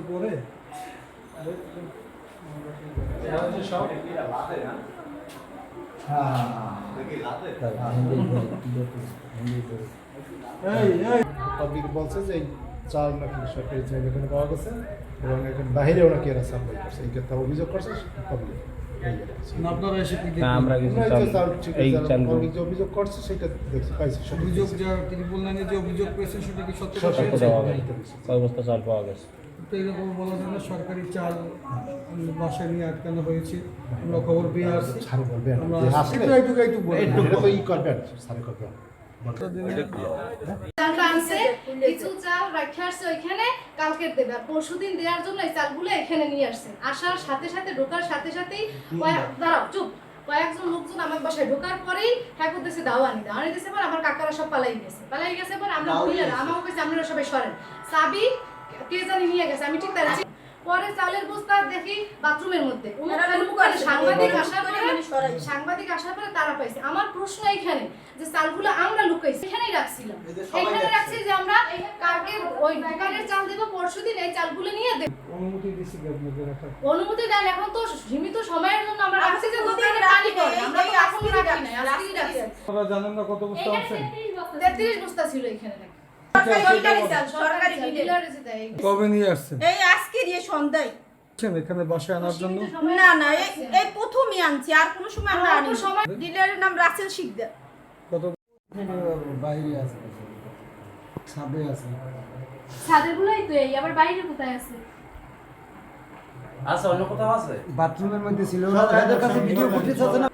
পরে পাবলিক বলছে যে এই চাল নাকি সরকারি চাল এখানে পাওয়া গেছে এবং এখানে বাহিরেও নাকি এরা সাপ্লাই করছে এই কথা অভিযোগ করছে পাবলিক। আপনারা এসে কি আমরা কিছু অভিযোগ করছে সেটা দেখছি পাইছি অভিযোগ যা তিনি বললেন যে অভিযোগ পেয়েছেন সেটা কি সত্য কয় বস্তা চাল পাওয়া গেছে? তো এরকম বলা যায় না সরকারি চাল বাসায় নিয়ে আটকানো হয়েছে, আমরা খবর পেয়ে আসছি। কিছু চাল রাখা আসছে ওইখানে, কালকে দেবে আর পরশুদিন দেওয়ার জন্য এই চালগুলো এখানে নিয়ে আসছে। আসার সাথে সাথে ঢোকার সাথে সাথেই দাঁড়াও চুপ, কয়েকজন লোকজন আমার বাসায় ঢোকার পরেই হ্যাঁ করতেছে দাওয়ানি দিয়েছে। পর আমার কাকারা সব পালাই গেছে পর আমরা মহিলারা আমাকে কইছে আপনারা সবাই সরেন, চাবি কে জানি নিয়ে গেছে, আমি ঠিক তাই পরে চালের বস্তা দেখি বাথরুমের মধ্যে। সাংবাদিক আসার পরে তারা পাইছে। আমার প্রশ্ন এখানে যে চালগুলো আমরা লুকাইছি এখানেই রাখছিলাম, এখানে রাখছি যে আমরা কালকে ওই দোকানের চাল দেব, পরশুদিন এই চালগুলো নিয়ে দেব। অনুমতি দিছি আপনাদের রাখার, অনুমতি দেন এখন তো সীমিত সময়ের জন্য আমরা রাখছি যে দোকানে পানি পড়ে, আমরা তো এখনো রাখি না, আজকেই রাখছি। আপনারা জানেন না কত বস্তা আছে? 33 বস্তা ছিল এখানে। কবে নিয়ে আসছেন? এই আজকে দিয়ে সন্ধ্যায় এখানে বাসায় আনার জন্য? না না, এই প্রথমই আনছি, আর কোনো সময় আমরা আনি। ডিলারের নাম রাসেল শিকদার। কত বাইরে আছে, ছাদে আছে। ছাদেরগুলোই তো এই, আবার বাইরে কোথায় আছে? আছে অন্য কোথাও আছে? বাথরুমের মধ্যে ছিল না, তাদের কাছে ভিডিও ফুটেজ আছে না?